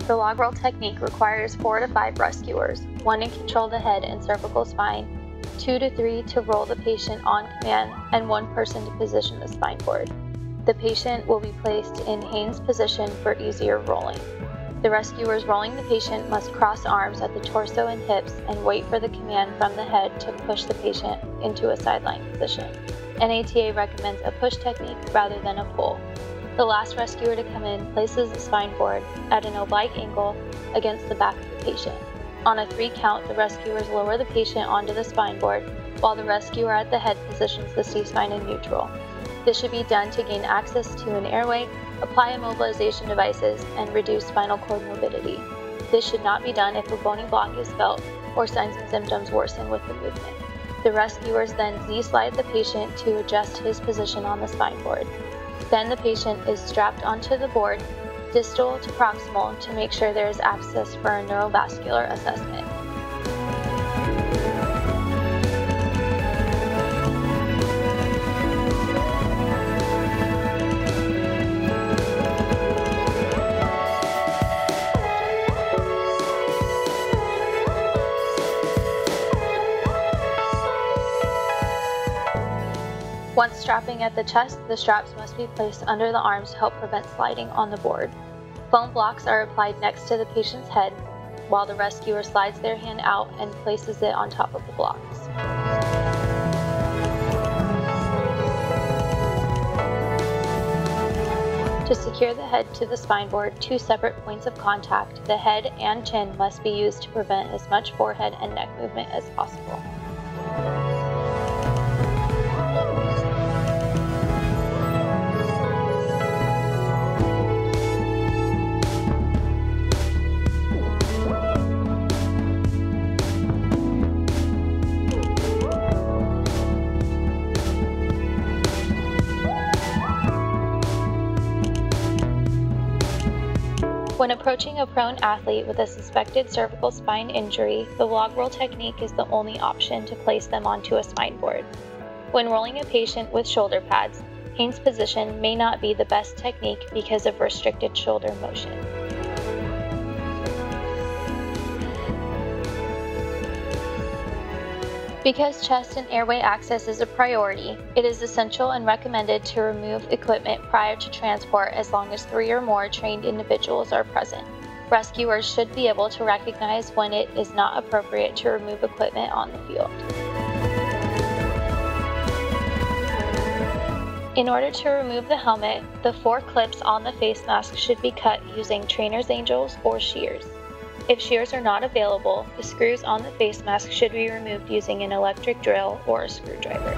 The log roll technique requires 4 to 5 rescuers, 1 to control the head and cervical spine, 2 to 3 to roll the patient on command, and 1 person to position the spine board. The patient will be placed in Haynes position for easier rolling. The rescuers rolling the patient must cross arms at the torso and hips and wait for the command from the head to push the patient into a sideline position. NATA recommends a push technique rather than a pull. The last rescuer to come in places the spine board at an oblique angle against the back of the patient. On a 3 count, the rescuers lower the patient onto the spine board, while the rescuer at the head positions the C-spine in neutral. This should be done to gain access to an airway, apply immobilization devices, and reduce spinal cord morbidity. This should not be done if a bony block is felt or signs and symptoms worsen with the movement. The rescuers then Z-slide the patient to adjust his position on the spine board. Then the patient is strapped onto the board, distal to proximal, to make sure there is access for a neurovascular assessment. Once strapping at the chest, the straps must be placed under the arms to help prevent sliding on the board. Foam blocks are applied next to the patient's head, while the rescuer slides their hand out and places it on top of the blocks. To secure the head to the spine board, 2 separate points of contact, the head and chin, must be used to prevent as much forehead and neck movement as possible. When approaching a prone athlete with a suspected cervical spine injury, the log roll technique is the only option to place them onto a spine board. When rolling a patient with shoulder pads, Haynes position may not be the best technique because of restricted shoulder motion. Because chest and airway access is a priority, it is essential and recommended to remove equipment prior to transport as long as 3 or more trained individuals are present. Rescuers should be able to recognize when it is not appropriate to remove equipment on the field. In order to remove the helmet, the 4 clips on the face mask should be cut using trainer's angels or shears. If shears are not available, the screws on the face mask should be removed using an electric drill or a screwdriver.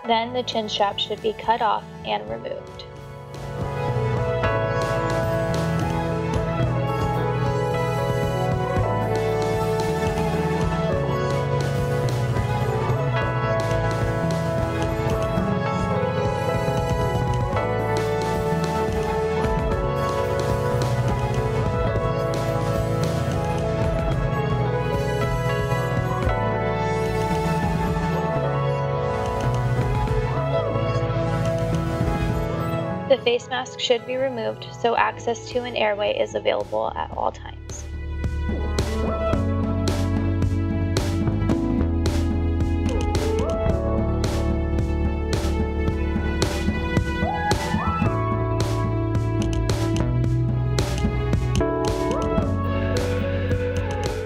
Then the chin strap should be cut off and removed. The face mask should be removed so access to an airway is available at all times.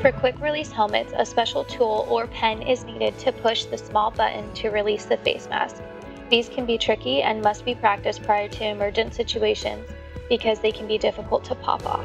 For quick release helmets, a special tool or pen is needed to push the small button to release the face mask. These can be tricky and must be practiced prior to emergent situations because they can be difficult to pop off.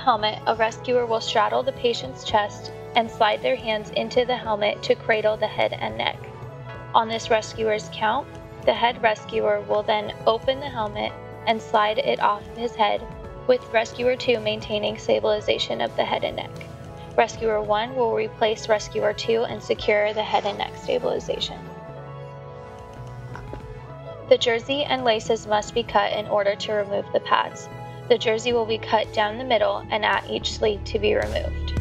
helmet, a rescuer will straddle the patient's chest and slide their hands into the helmet to cradle the head and neck. On this rescuer's count, the head rescuer will then open the helmet and slide it off his head, with rescuer 2 maintaining stabilization of the head and neck. Rescuer 1 will replace rescuer 2 and secure the head and neck stabilization. The jersey and laces must be cut in order to remove the pads. The jersey will be cut down the middle and at each sleeve to be removed.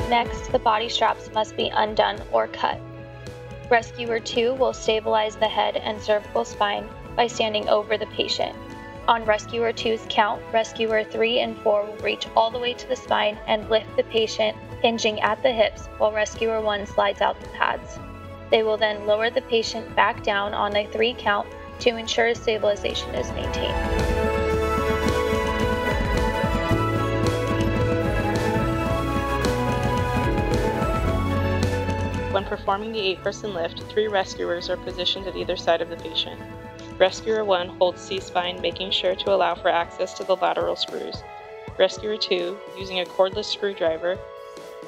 Next, the body straps must be undone or cut. Rescuer 2 will stabilize the head and cervical spine by standing over the patient. On Rescuer 2's count, Rescuer 3 and 4 will reach all the way to the spine and lift the patient, hinging at the hips, while Rescuer 1 slides out the pads. They will then lower the patient back down on a 3 count to ensure stabilization is maintained. When performing the 8-person lift, 3 rescuers are positioned at either side of the patient. Rescuer 1 holds C-spine, making sure to allow for access to the lateral screws. Rescuer 2, using a cordless screwdriver,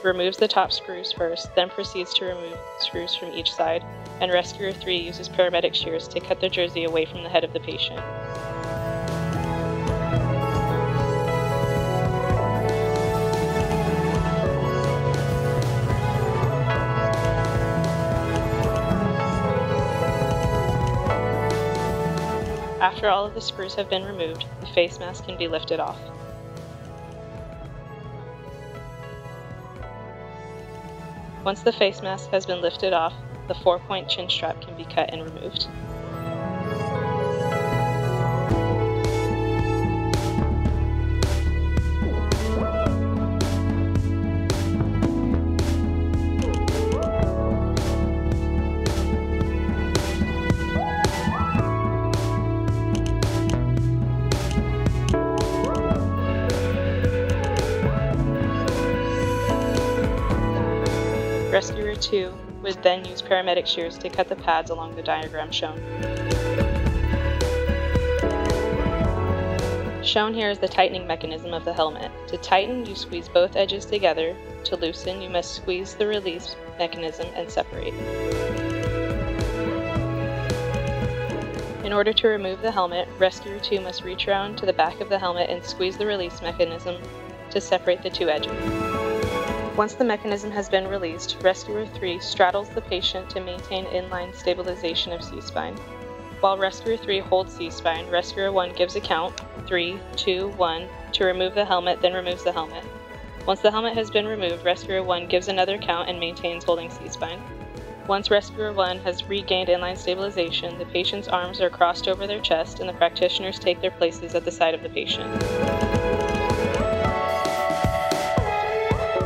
removes the top screws first, then proceeds to remove screws from each side, and Rescuer 3 uses paramedic shears to cut the jersey away from the head of the patient. After all of the screws have been removed, the face mask can be lifted off. Once the face mask has been lifted off, the 4-point chin strap can be cut and removed. Rescuer 2 would then use paramedic shears to cut the pads along the diagram shown. Shown here is the tightening mechanism of the helmet. To tighten, you squeeze both edges together. To loosen, you must squeeze the release mechanism and separate. In order to remove the helmet, Rescuer 2 must reach around to the back of the helmet and squeeze the release mechanism to separate the 2 edges. Once the mechanism has been released, Rescuer 3 straddles the patient to maintain inline stabilization of C-spine. While Rescuer 3 holds C-spine, Rescuer 1 gives a count, 3, 2, 1, to remove the helmet, then removes the helmet. Once the helmet has been removed, Rescuer 1 gives another count and maintains holding C-spine. Once Rescuer 1 has regained inline stabilization, the patient's arms are crossed over their chest and the practitioners take their places at the side of the patient.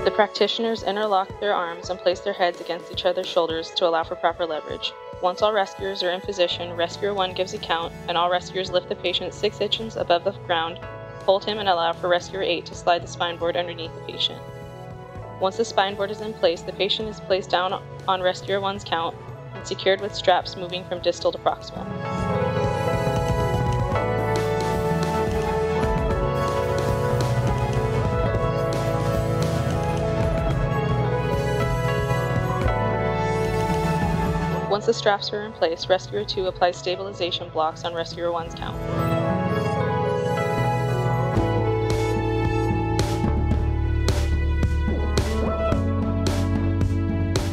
The practitioners interlock their arms and place their heads against each other's shoulders to allow for proper leverage. Once all rescuers are in position, Rescuer 1 gives a count, and all rescuers lift the patient 6 inches above the ground, hold him, and allow for Rescuer 8 to slide the spineboard underneath the patient. Once the spineboard is in place, the patient is placed down on Rescuer 1's count and secured with straps moving from distal to proximal. Once the straps are in place, Rescuer 2 applies stabilization blocks on Rescuer 1's count.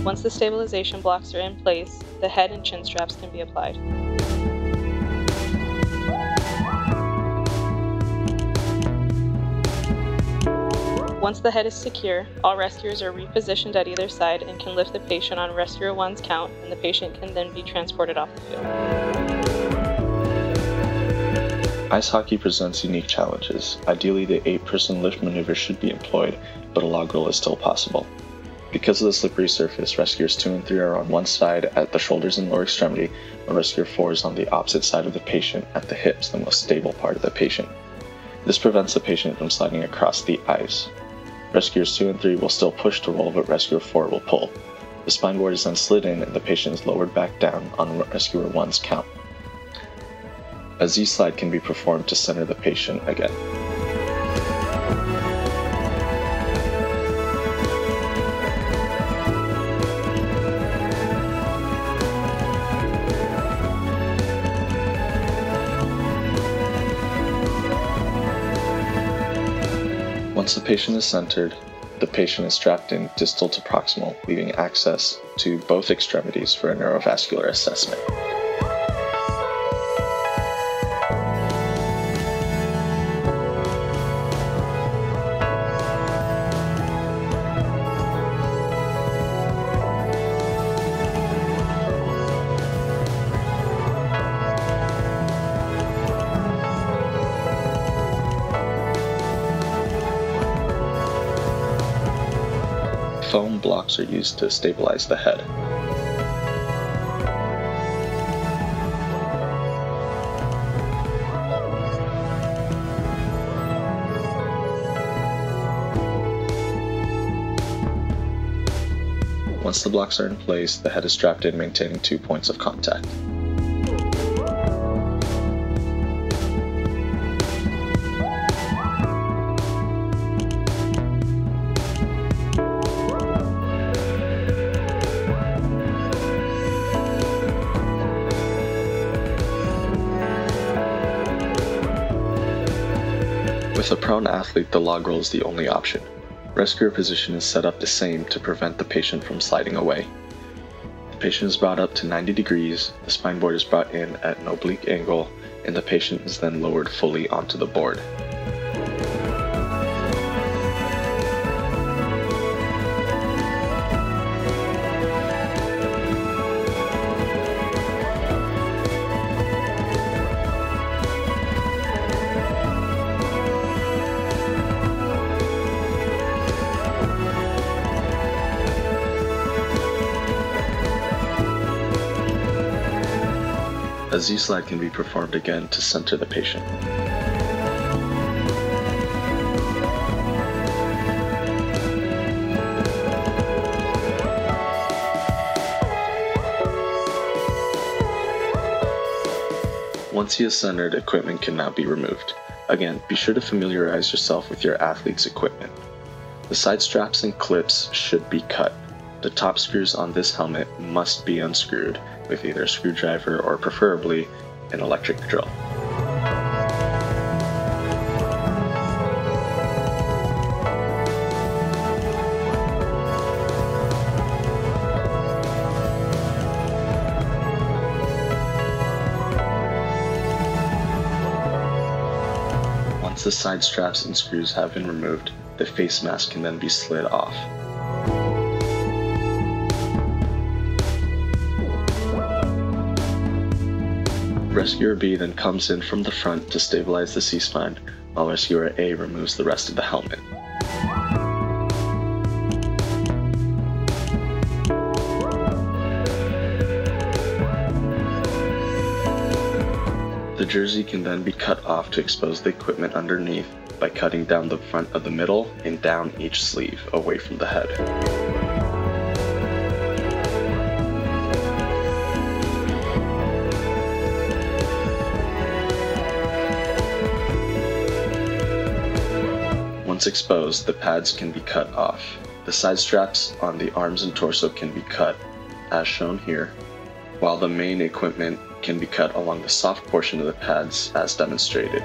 Once the stabilization blocks are in place, the head and chin straps can be applied. Once the head is secure, all rescuers are repositioned at either side and can lift the patient on Rescuer 1's count, and the patient can then be transported off the field. Ice hockey presents unique challenges. Ideally, the 8-person lift maneuver should be employed, but a log roll is still possible. Because of the slippery surface, rescuers 2 and 3 are on one side at the shoulders and lower extremity, while rescuer 4 is on the opposite side of the patient at the hips, the most stable part of the patient. This prevents the patient from sliding across the ice. Rescuers 2 and 3 will still push to roll, but rescuer 4 will pull. The spineboard is then slid in and the patient is lowered back down on rescuer 1's count. A Z-slide can be performed to center the patient again. Once the patient is centered, the patient is strapped in distal to proximal, leaving access to both extremities for a neurovascular assessment. Foam blocks are used to stabilize the head. Once the blocks are in place, the head is strapped in, maintaining 2 points of contact. With a prone athlete, the log roll is the only option. Rescuer position is set up the same to prevent the patient from sliding away. The patient is brought up to 90 degrees, the spineboard is brought in at an oblique angle, and the patient is then lowered fully onto the board. A Z-slide can be performed again to center the patient. Once he is centered, equipment can now be removed. Again, be sure to familiarize yourself with your athlete's equipment. The side straps and clips should be cut. The top screws on this helmet must be unscrewed with either a screwdriver or preferably an electric drill. Once the side straps and screws have been removed, the face mask can then be slid off. Rescuer B then comes in from the front to stabilize the C-spine, while Rescuer A removes the rest of the helmet. The jersey can then be cut off to expose the equipment underneath by cutting down the front of the middle and down each sleeve away from the head. Once exposed, the pads can be cut off. The side straps on the arms and torso can be cut, as shown here, while the main equipment can be cut along the soft portion of the pads as demonstrated.